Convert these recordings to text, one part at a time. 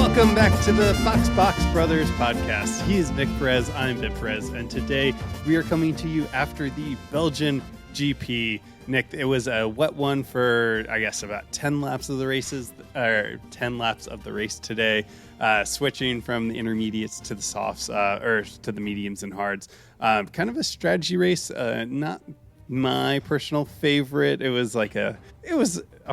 Welcome back to the Fox Brothers podcast. He is Nick Perez, I'm Ben Perez, and today we are coming to you after the Belgian GP. Nick, it was a wet one for, I guess, about 10 laps of the race today, switching from the intermediates to the softs, or to the mediums and hards. Kind of a strategy race, not my personal favorite. It was a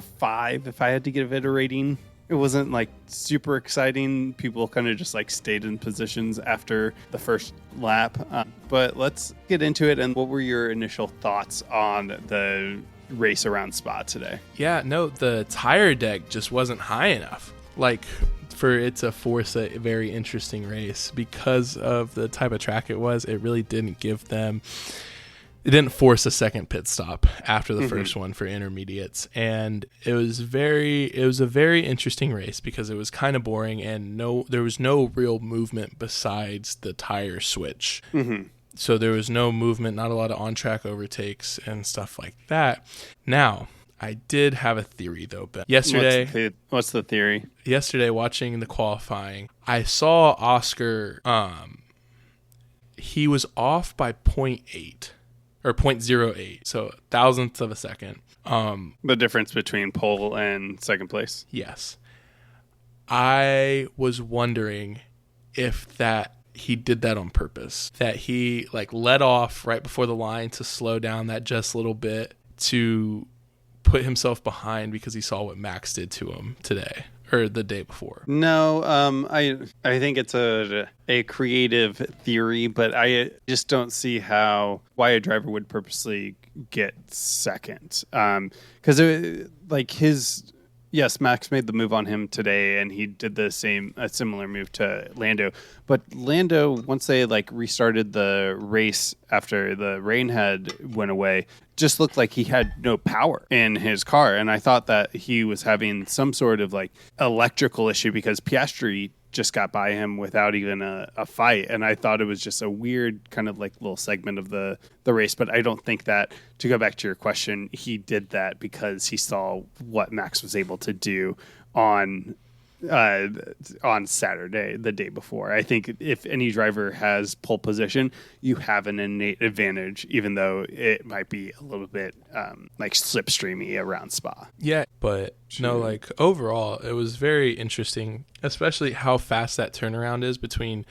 5 if I had to give it a rating. It wasn't like super exciting. People kind of just like stayed in positions after the first lap. But let's get into it. And what were your initial thoughts on the race around Spa today? Yeah, no, the tire deck just wasn't high enough. Like for it to force a very interesting race because of the type of track it was, it really didn't give them. It didn't force a second pit stop after the first one for intermediates. And it was a very interesting race because it was kind of boring and there was no real movement besides the tire switch. Mm-hmm. So there was no movement, not a lot of on-track overtakes and stuff like that. Now, I did have a theory though, Ben. Yesterday, what's the theory? Yesterday, watching the qualifying, I saw Oscar, he was off by 0.8. Or 0.08, so thousandths of a second. The difference between pole and second place? Yes. I was wondering if he did that on purpose. That he let off right before the line to slow down that just little bit to put himself behind because he saw what Max did to him today. Or the day before. No, I think it's a creative theory, but I just don't see why a driver would purposely get second. Because yes, Max made the move on him today, and he did a similar move to Lando. But Lando, once they restarted the race after the rain had went away, just looked like he had no power in his car. And I thought that he was having some sort of electrical issue because Piastri just got by him without even a fight. And I thought it was just a weird kind of little segment of the race. But I don't think that, to go back to your question, he did that because he saw what Max was able to do on Saturday, the day before. I think if any driver has pole position, you have an innate advantage, even though it might be a little bit slipstreamy around Spa. Yeah, but no, overall, it was very interesting, especially how fast that turnaround is between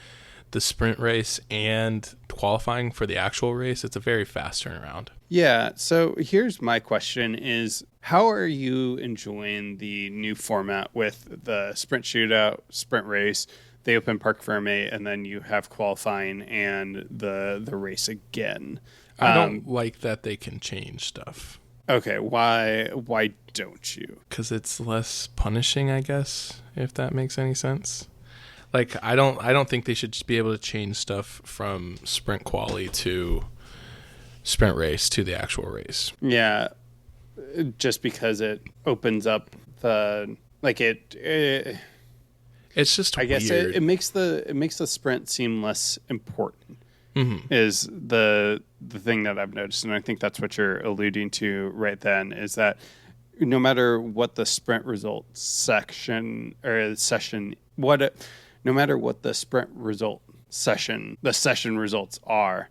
the sprint race and qualifying for the actual race. It's a very fast turnaround. Yeah, so here's my question is, how are you enjoying the new format with the sprint shootout, sprint race, the open parc ferme, and then you have qualifying and the race again? I don't like that they can change stuff. Okay, why don't you? Because it's less punishing, I guess, if that makes any sense. I don't think they should just be able to change stuff from sprint quali to sprint race to the actual race. Yeah, just because it opens up the it's just I weird. guess it makes the sprint seem less important. Mm-hmm. Is the thing that I've noticed, and I think that's what you're alluding to right then, is that no matter what the sprint results session, no matter what the sprint result session, the session results are,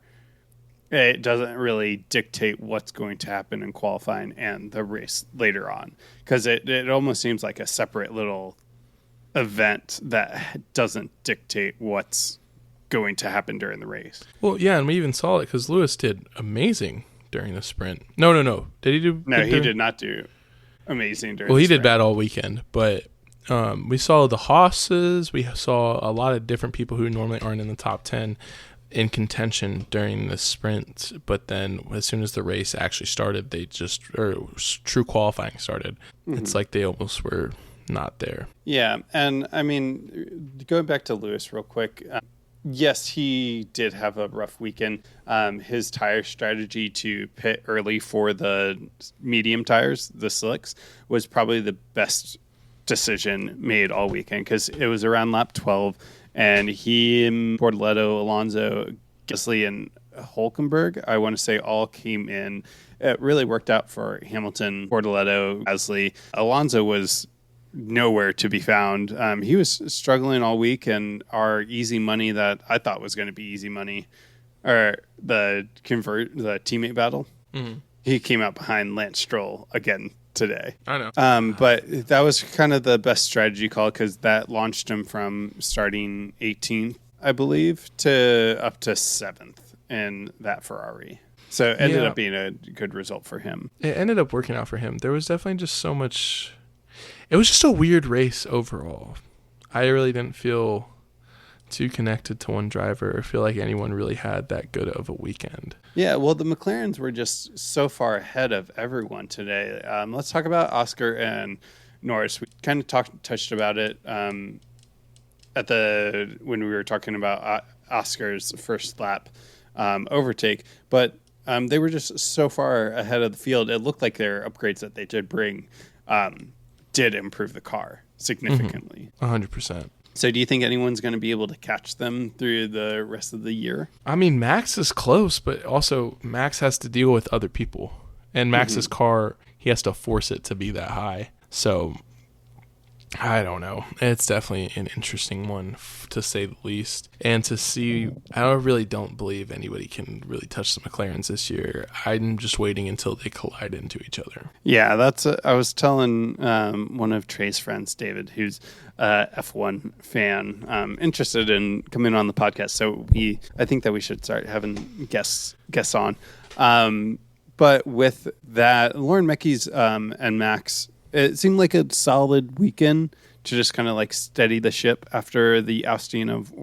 it doesn't really dictate what's going to happen in qualifying and the race later on, because it almost seems like a separate little event that doesn't dictate what's going to happen during the race. Well, yeah, and we even saw it because Lewis did amazing during the sprint. No. Did he do? No, he did not do amazing during. Well, he did bad all weekend, but we saw the Haas's. We saw a lot of different people who normally aren't in the top 10 in contention during the sprint. But then as soon as the race actually started, true qualifying started. Mm-hmm. It's like they almost were not there. Yeah, and I mean, going back to Lewis real quick, yes, he did have a rough weekend. His tire strategy to pit early for the medium tires, the slicks, was probably the best decision made all weekend because it was around lap 12, and he, Bortoleto, Alonso, Gasly, and Hulkenberg, I want to say, all came in. It really worked out for Hamilton, Bortoleto, Gasly. Alonso was nowhere to be found. He was struggling all week, and our easy money that I thought was going to be easy money, or the teammate battle, he came out behind Lance Stroll again today. I know. But that was kind of the best strategy call because that launched him from starting 18th, I believe, to up to 7th in that Ferrari. So it ended up being a good result for him. It ended up working out for him. There was definitely just so much. It was just a weird race overall. I really didn't feel too connected to one driver or feel like anyone really had that good of a weekend. Yeah, well, the McLarens were just so far ahead of everyone today. Let's talk about Oscar and Norris. We kind of touched about it when we were talking about Oscar's first lap overtake, but they were just so far ahead of the field. It looked like their upgrades that they did bring did improve the car significantly. 100%. So do you think anyone's going to be able to catch them through the rest of the year? I mean, Max is close, but also Max has to deal with other people. And Max's car, he has to force it to be that high. So I don't know. It's definitely an interesting one, to say the least. And to see, I really don't believe anybody can really touch the McLarens this year. I'm just waiting until they collide into each other. Yeah, I was telling one of Trey's friends, David, who's a F1 fan, interested in coming on the podcast. So I think that we should start having guests on. But with that, Lauren Mecky's and Max, it seemed like a solid weekend to just kind of like steady the ship after the ousting of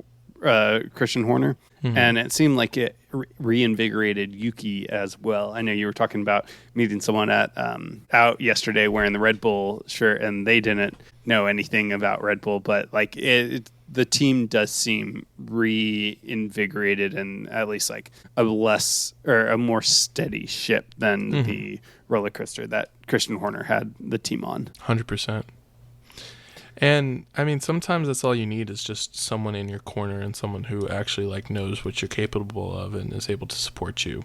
Christian Horner. And it seemed like it reinvigorated Yuki as well. I know you were talking about meeting someone out yesterday wearing the Red Bull shirt, and they didn't know anything about Red Bull, but like the team does seem reinvigorated and at least like a more steady ship than the roller coaster that Christian Horner had the team on. 100%. And I mean, sometimes that's all you need is just someone in your corner and someone who actually like knows what you're capable of and is able to support you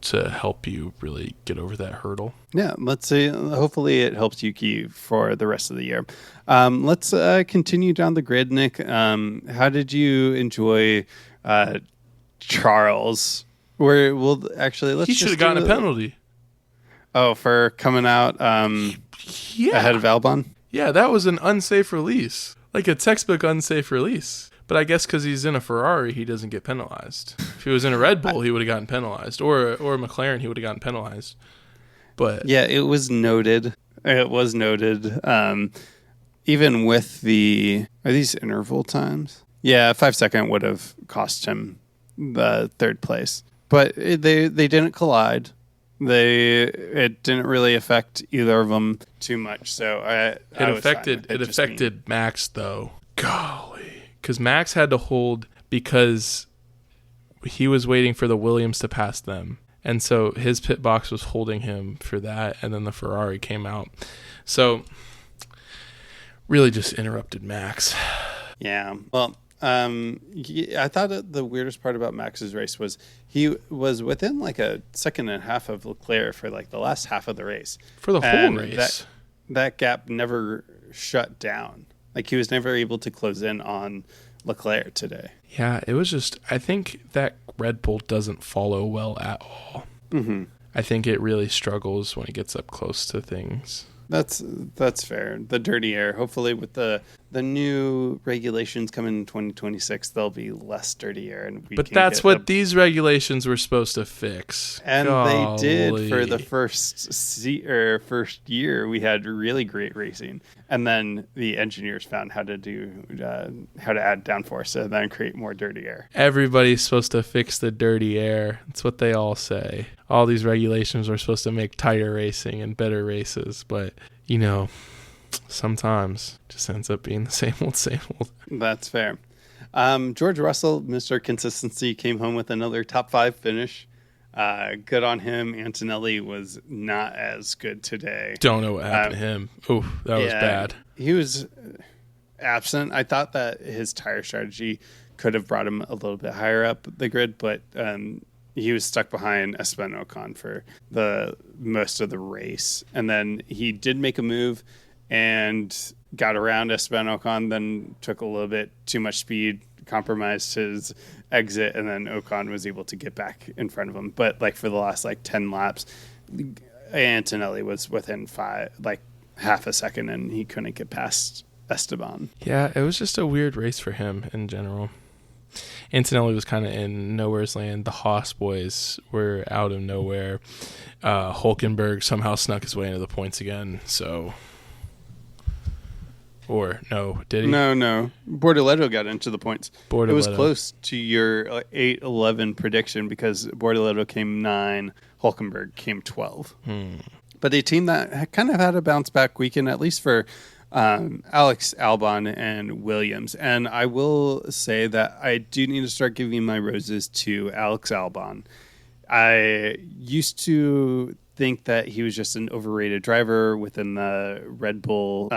to help you really get over that hurdle. Yeah, let's see. Hopefully it helps Yuki for the rest of the year. Let's continue down the grid, Nick. How did you enjoy Charles? He should have gotten a penalty. Oh, for coming out ahead of Albon? Yeah, that was an unsafe release. Like a textbook unsafe release. But I guess because he's in a Ferrari, he doesn't get penalized. If he was in a Red Bull, he would have gotten penalized. Or a McLaren, he would have gotten penalized. But yeah, it was noted. Even with are these interval times? Yeah, a 5-second would have cost him the third place. But they didn't collide. It didn't really affect either of them too much. So it affected Max though. Golly, because Max had to hold because he was waiting for the Williams to pass them, and so his pit box was holding him for that, and then the Ferrari came out. So really just interrupted Max. Yeah. Well, I thought the weirdest part about Max's race was he was within like a second and a half of Leclerc for like the last half of the race. For the whole race. That gap never shut down. Like he was never able to close in on Leclerc today. Yeah, it was just, I think that Red Bull doesn't follow well at all. Mm-hmm. I think it really struggles when it gets up close to things. That's fair. The dirty air. Hopefully with the new regulations coming in 2026, there'll be less dirty air. But that's what these regulations were supposed to fix. And they did for the first year. We had really great racing. And then the engineers found how to add downforce and then create more dirty air. Everybody's supposed to fix the dirty air. That's what they all say. All these regulations were supposed to make tighter racing and better races. But, sometimes it just ends up being the same old, same old. That's fair. George Russell, Mr. Consistency, came home with another top 5 finish. Good on him. Antonelli was not as good today. Don't know what happened to him. Oh, that was bad. He was absent. I thought that his tire strategy could have brought him a little bit higher up the grid, but he was stuck behind Esteban Ocon for the most of the race. And then he did make a move and got around Esteban Ocon, then took a little bit too much speed, compromised his exit, and then Ocon was able to get back in front of him. But like for the last like 10 laps, Antonelli was within half a second, and he couldn't get past Esteban. Yeah, it was just a weird race for him in general. Antonelli was kind of in nowhere's land. The Haas boys were out of nowhere. Hulkenberg somehow snuck his way into the points again. So, or no, did he? No. Bortoleto got into the points. It was close to your 8-11 prediction because Bortoleto came 9, Hulkenberg came 12. But a team that kind of had a bounce back weekend, at least for Alex Albon and Williams. And I will say that I do need to start giving my roses to Alex Albon. I used to think that he was just an overrated driver within the Red Bull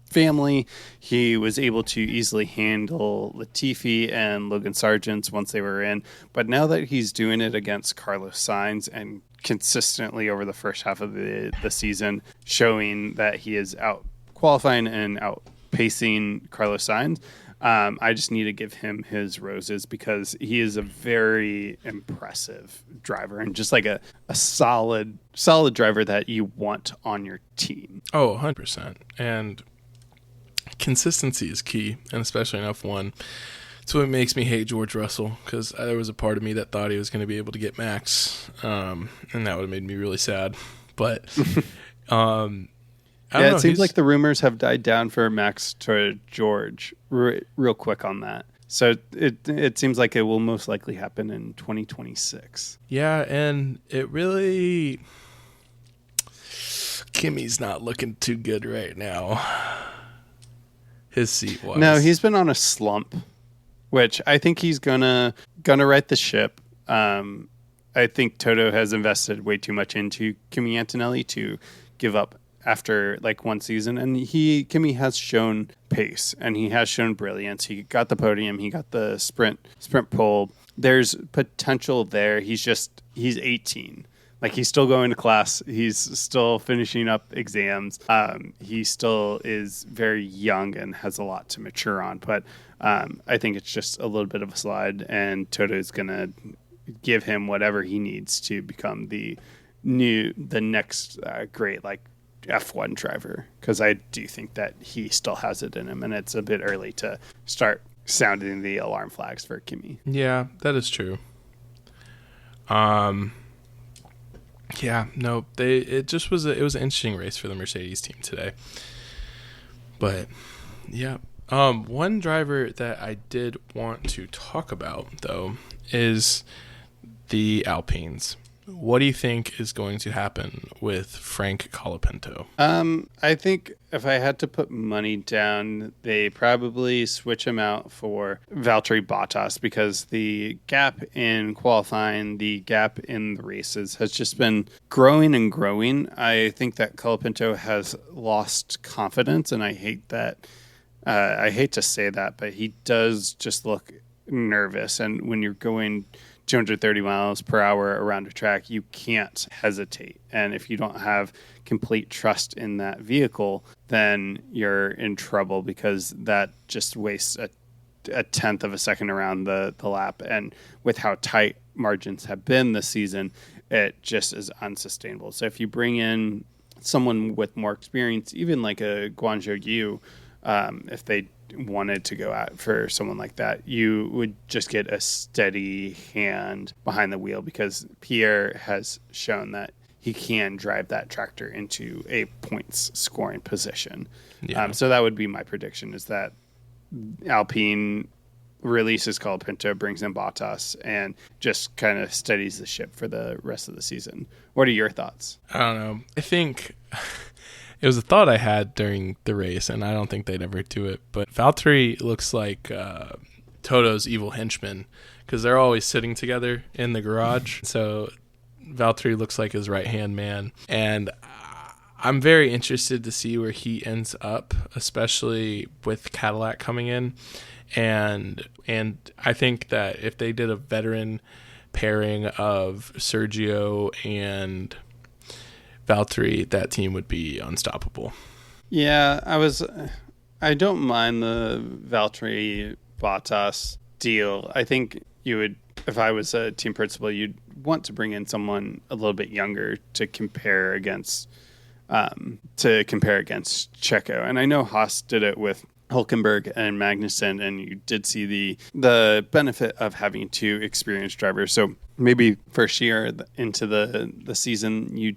family. He was able to easily handle Latifi and Logan Sargent once they were in. But now that he's doing it against Carlos Sainz and consistently over the first half of the season, showing that he is out qualifying and outpacing Carlos Sainz, I just need to give him his roses because he is a very impressive driver and just like a solid driver that you want on your team. Oh, 100%. And consistency is key, and especially in F1. It's what makes me hate George Russell, because there was a part of me that thought he was going to be able to get Max, and that would have made me really sad. But it seems like the rumors have died down for Max to George real quick on that. So it seems like it will most likely happen in 2026. Yeah, and it really... Kimmy's not looking too good right now. His seat was. No, he's been on a slump, which I think he's gonna right the ship. I think Toto has invested way too much into Kimi Antonelli to give up after like one season, and Kimi has shown pace and he has shown brilliance. He got the podium, he got the sprint pole. There's potential there. He's 18. Like, he's still going to class. He's still finishing up exams. He still is very young and has a lot to mature on. But I think it's just a little bit of a slide, and Toto's going to give him whatever he needs to become the next great, like, F1 driver. Because I do think that he still has it in him, and it's a bit early to start sounding the alarm flags for Kimi. Yeah, that is true. Yeah, no, it was an interesting race for the Mercedes team today. But yeah, one driver that I did want to talk about though is the Alpines. What do you think is going to happen with Frank Colapinto? I think if I had to put money down, they probably switch him out for Valtteri Bottas, because the gap in qualifying, the gap in the races has just been growing and growing. I think that Colapinto has lost confidence, and I hate that. I hate to say that, but he does just look nervous. And when you're going 230 miles per hour around a track, you can't hesitate. And if you don't have complete trust in that vehicle, then you're in trouble, because that just wastes a tenth of a second around the lap. And with how tight margins have been this season, it just is unsustainable. So if you bring in someone with more experience, even like a Guanzhou Yu, if they wanted to go out for someone like that, you would just get a steady hand behind the wheel, because Pierre has shown that he can drive that tractor into a points scoring position. Yeah. So that would be my prediction, is that Alpine releases Colapinto, brings in Bottas, and just kind of steadies the ship for the rest of the season. What are your thoughts? I don't know. I think it was a thought I had during the race, and I don't think they'd ever do it. But Valtteri looks like Toto's evil henchman, because they're always sitting together in the garage. So Valtteri looks like his right-hand man. And I'm very interested to see where he ends up, especially with Cadillac coming in. And I think that if they did a veteran pairing of Sergio and Valtteri, that team would be unstoppable. Yeah, I don't mind the Valtteri Bottas deal. I think you would, if I was a team principal, you'd want to bring in someone a little bit younger to compare against Checo. And I know Haas did it with Hulkenberg and Magnussen, and you did see the benefit of having two experienced drivers. So maybe first year into the season, you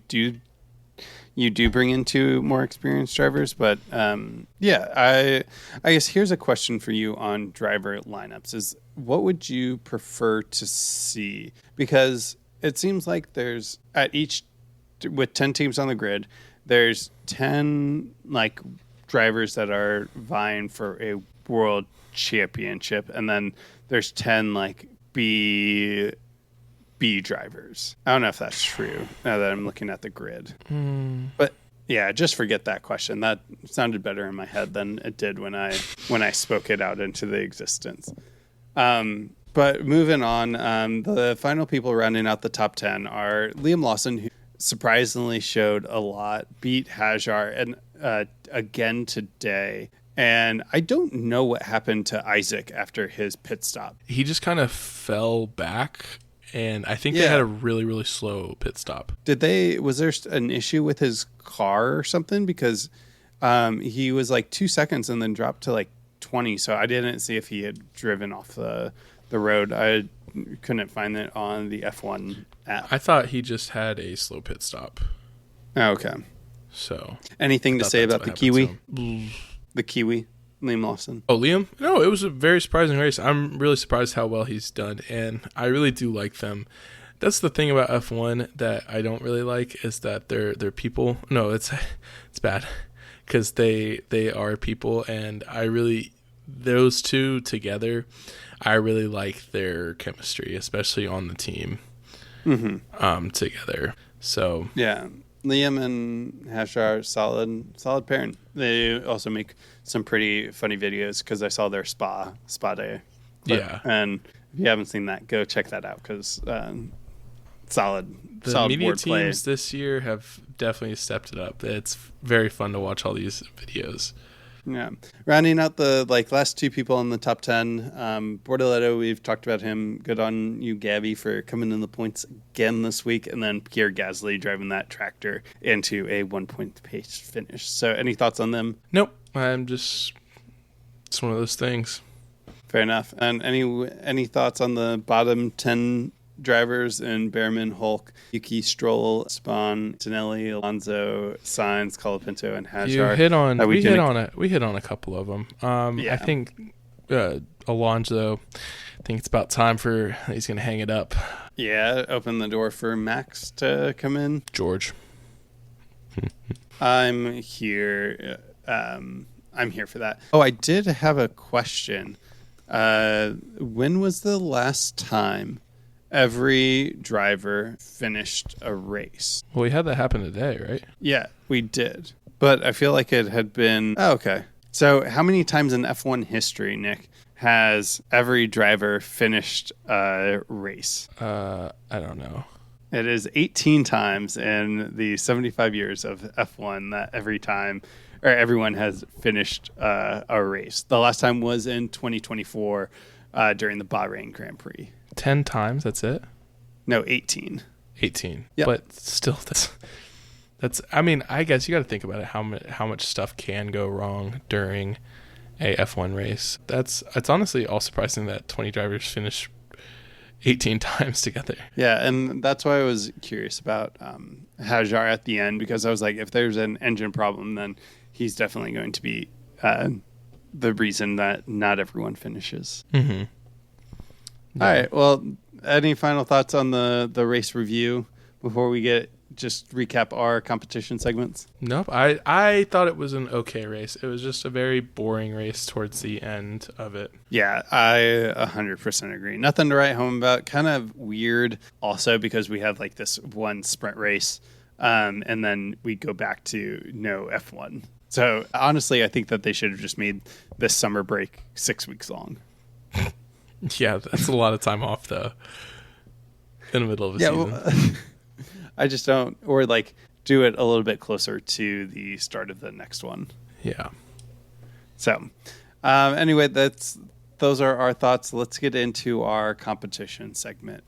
do bring in two more experienced drivers. But I guess here's a question for you on driver lineups: is what would you prefer to see? Because it seems like there's with 10 teams on the grid, there's 10 like drivers that are vying for a world championship, and then there's 10 like B drivers. I don't know if that's true now that I'm looking at the grid. But yeah, just forget that question. That sounded better in my head than it did when I spoke it out into the existence. But moving on, the final people rounding out the top 10 are Liam Lawson, who surprisingly showed a lot, beat Hajar and again today. And I don't know what happened to Isaac after his pit stop. He just kind of fell back, and I think they had a really, really slow pit stop. Was there an issue with his car or something? Because he was like 2 seconds and then dropped to like 20. So I didn't see if he had driven off the road. I couldn't find it on the F1 app. I thought he just had a slow pit stop. Oh, okay. So anything to say about the Kiwi? The Kiwi, Liam Lawson. Oh, Liam? No, it was a very surprising race. I'm really surprised how well he's done, and I really do like them. That's the thing about F1 that I don't really like, is that they're people. No, it's bad, because they are people, and those two together, I really like their chemistry, especially on the team together. So yeah. Liam and Hajar, solid pairing. They also make some pretty funny videos because I saw their spa day. Yeah. And if you haven't seen that, go check that out because solid media board play. Teams this year have definitely stepped it up. It's very fun to watch all these videos. Yeah. Rounding out the last two people in the top 10, Bortoleto, we've talked about him. Good on you, Gabby, for coming in the points again this week. And then Pierre Gasly driving that tractor into a 1-point pace finish. So any thoughts on them? Nope. It's one of those things. Fair enough. And any thoughts on the bottom 10 drivers in Behrman, Hulk, Yuki, Stroll, Spawn, Tonelli, Alonso, Sainz, Colapinto, and Hajar? We hit on a couple of them. I think Alonso, I think it's about time he's going to hang it up. Yeah, open the door for Max to come in. George. I'm here. I'm here for that. Oh, I did have a question. When was the last time every driver finished a race? Well, we had that happen today, right? Yeah, we did. But I feel like it had been... Oh, okay. So how many times in F1 history, Nick, has every driver finished a race? I don't know. It is 18 times in the 75 years of F1 that everyone has finished a race. The last time was in 2024 during the Bahrain Grand Prix. 10 times, that's it? No, 18. 18. Yep. But still, that's I mean, I guess you got to think about it, how much stuff can go wrong during a F1 race. It's honestly all surprising that 20 drivers finish 18 times together. Yeah, and that's why I was curious about Hajar at the end, because I was like, if there's an engine problem, then he's definitely going to be the reason that not everyone finishes. Mm-hmm. Yeah. All right. Well, any final thoughts on the race review before we just recap our competition segments? Nope. I thought it was an okay race. It was just a very boring race towards the end of it. Yeah, I 100% agree. Nothing to write home about. Kind of weird also because we have this one sprint race and then we go back to no F1. So honestly, I think that they should have just made this summer break 6 weeks long. Yeah, that's a lot of time off, though, in the middle of a season. Well, I just don't, or do it a little bit closer to the start of the next one. Yeah. So anyway, those are our thoughts. Let's get into our competition segment.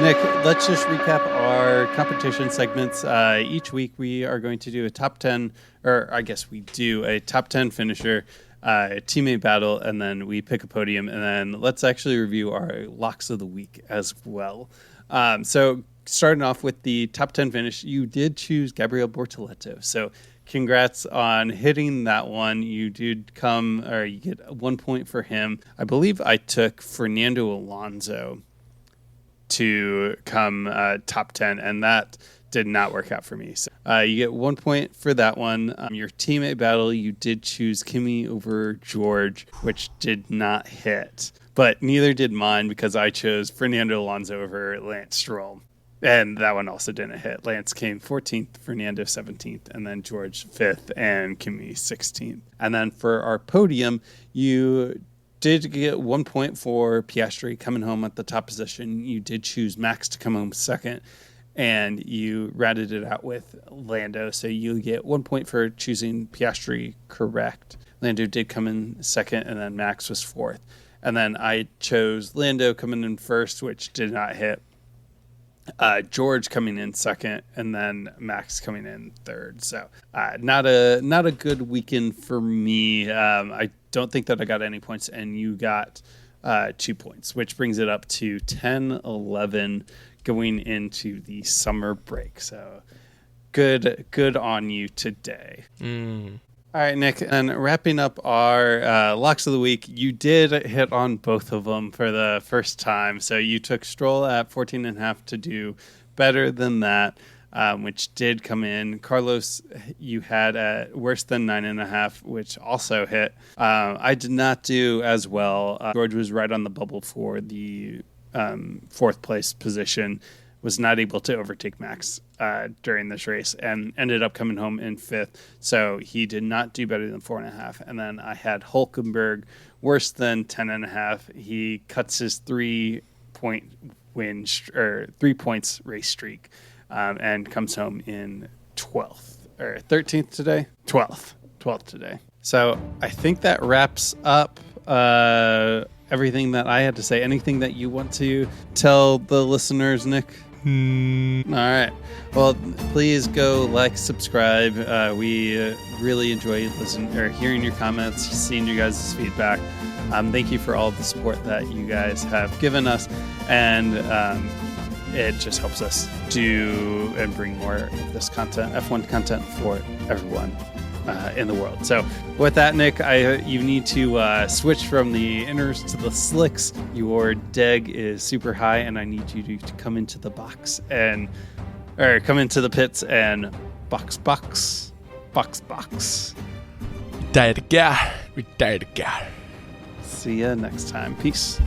Nick, let's just recap our competition segments. Each week we are going to do a top 10, or I guess we do a top 10 finisher, teammate battle, and then we pick a podium, and then let's actually review our locks of the week as well. So starting off with the top 10 finish, you did choose Gabriel Bortoleto. So congrats on hitting that one. You did you get 1 point for him. I believe I took Fernando Alonso to come top 10, and that did not work out for me. So you get 1 point for that one. Your teammate battle, you did choose Kimi over George, which did not hit, but neither did mine because I chose Fernando Alonso over Lance Stroll, and that one also didn't hit. Lance came 14th, Fernando 17th, and then George 5th, and Kimi 16th. And then for our podium, you did get 1 point for Piastri coming home at the top position. You did choose Max to come home second, and you rounded it out with Lando. So you get 1 point for choosing Piastri correct. Lando did come in second, and then Max was fourth. And then I chose Lando coming in first, which did not hit. George coming in second, and then Max coming in third. So not a good weekend for me. I don't think that I got any points, and you got 2 points, which brings it up to 10-11 going into the summer break. So good on you today. All right, Nick, and wrapping up our locks of the week, you did hit on both of them for the first time. So you took Stroll at 14.5 to do better than that, which did come in. Carlos, you had at worse than 9.5, which also hit. I did not do as well. George was right on the bubble for the fourth place position. Was not able to overtake Max during this race and ended up coming home in fifth. So he did not do better than 4.5. And then I had Hulkenberg worse than 10.5. He cuts his 3 points race streak and comes home in 12th or 13th today. 12th today. So I think that wraps up everything that I had to say. Anything that you want to tell the listeners, Nick? All right. Well, please go subscribe. We really enjoy hearing your comments, seeing you guys' feedback. Thank you for all the support that you guys have given us, and it just helps us do and bring more of this content, F1 content, for everyone in the world. So with that, Nick, you need to switch from the inners to the slicks. Your deg is super high, and I need you to come into the come into the pits and box. Retire the guy. See ya next time. Peace.